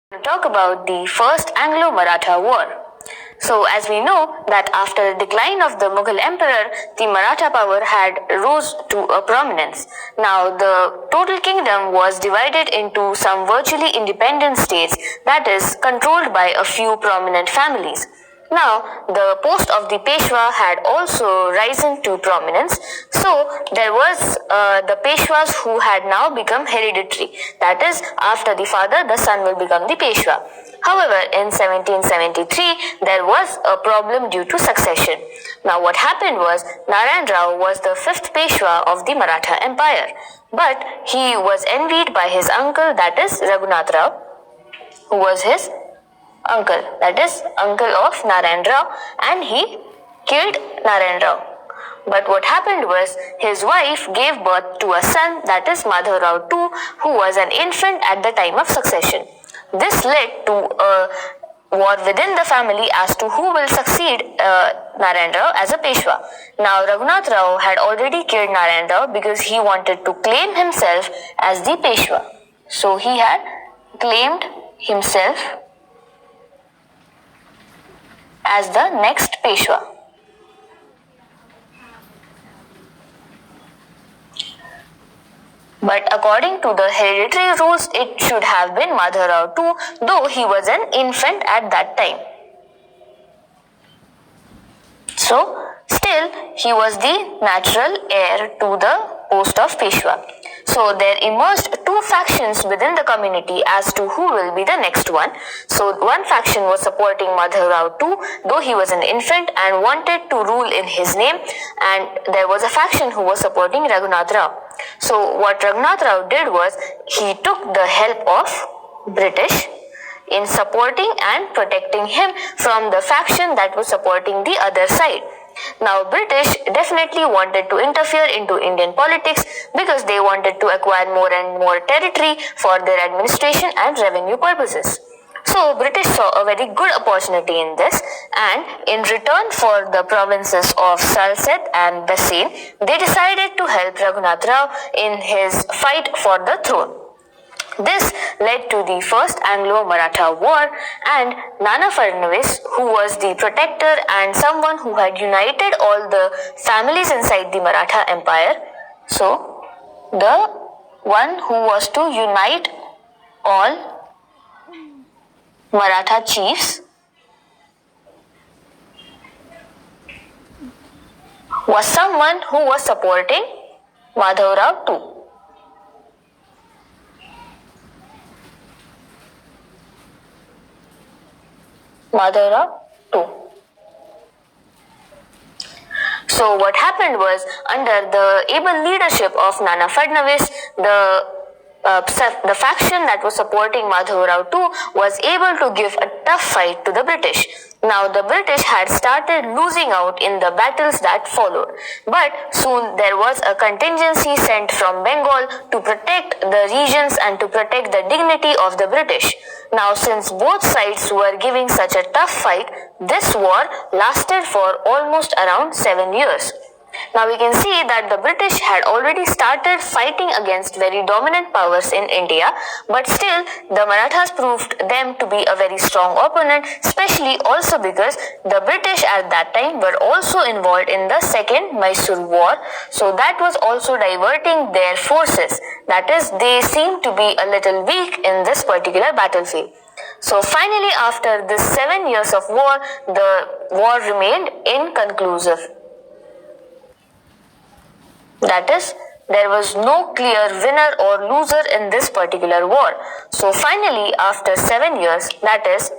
to talk about the First Anglo-Maratha War. So, as we know that after the decline of the Mughal emperor, the Maratha power had rose to a prominence. Now, the total kingdom was divided into some virtually independent states, that is, controlled by a few prominent families. Now, the post of the Peshwa had also risen to prominence. So, there was the Peshwas who had now become hereditary. That is, after the father, the son will become the Peshwa. However, in 1773, there was a problem due to succession. Now, what happened was, Narayan Rao was the fifth Peshwa of the Maratha Empire. But he was envied by his uncle, that is, Raghunath Rao, who was his uncle, that is, uncle of Narayan Rao, and he killed Narayan Rao. But what happened was, his wife gave birth to a son, that is Madhav Rao II, who was an infant at the time of succession. This led to a war within the family as to who will succeed Narayan Rao as a Peshwa. Now, Raghunath Rao had already killed Narayan Rao because he wanted to claim himself as the Peshwa. So, he had claimed himself as the next Peshwa. But according to the hereditary rules, it should have been Madhav Rao II, though he was an infant at that time. So, still, he was the natural heir to the post of Peshwa. So, there emerged two factions within the community as to who will be the next one. So, one faction was supporting Madhav Rao II, though he was an infant and wanted to rule in his name, and there was a faction who was supporting Raghunath Rao. So, what Raghunath Rao did was, he took the help of British in supporting and protecting him from the faction that was supporting the other side. Now, British definitely wanted to interfere into Indian politics because they wanted to acquire more and more territory for their administration and revenue purposes. So, British saw a very good opportunity in this, and in return for the provinces of Salsette and Bassein, they decided to help Raghunath Rao in his fight for the throne. This led to the First Anglo-Maratha War, and Nana Fadnavis, who was the protector and someone who had united all the families inside the Maratha Empire, so the one who was to unite all Maratha chiefs was someone who was supporting Madhav Rao II. Madhav Rao II. So what happened was, under the able leadership of Nana Fadnavis, the faction that was supporting Madhav Rao II was able to give a tough fight to the British. Now, the British had started losing out in the battles that followed, but soon there was a contingency sent from Bengal to protect the regions and to protect the dignity of the British. Now, since both sides were giving such a tough fight, this war lasted for almost around 7 years. Now, we can see that the British had already started fighting against very dominant powers in India, but still the Marathas proved them to be a very strong opponent, especially also because the British at that time were also involved in the Second Mysore War, so that was also diverting their forces. That is, they seemed to be a little weak in this particular battlefield. So finally, after this 7 years of war, the war remained inconclusive. That is, there was no clear winner or loser in this particular war. So finally, after 7 years, that is,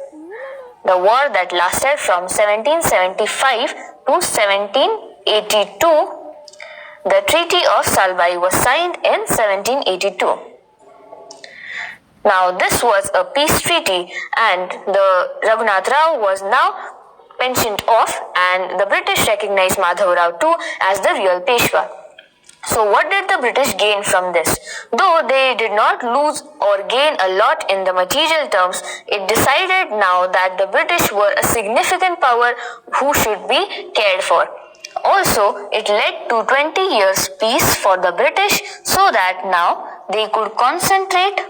the war that lasted from 1775 to 1782, the Treaty of Salbai was signed in 1782. Now, this was a peace treaty, and the Raghunath Rao was now pensioned off, and the British recognized Madhav Rao II as the real Peshwa. So what did the British gain from this? Though they did not lose or gain a lot in the material terms, it decided now that the British were a significant power who should be cared for. Also, it led to 20 years peace for the British, so that now they could concentrate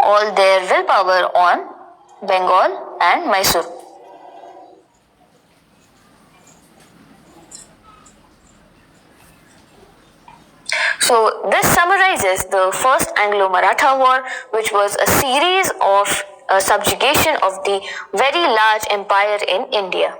all their willpower on Bengal and Mysore. So this summarizes the First Anglo-Maratha War, which was a series of subjugation of the very large empire in India.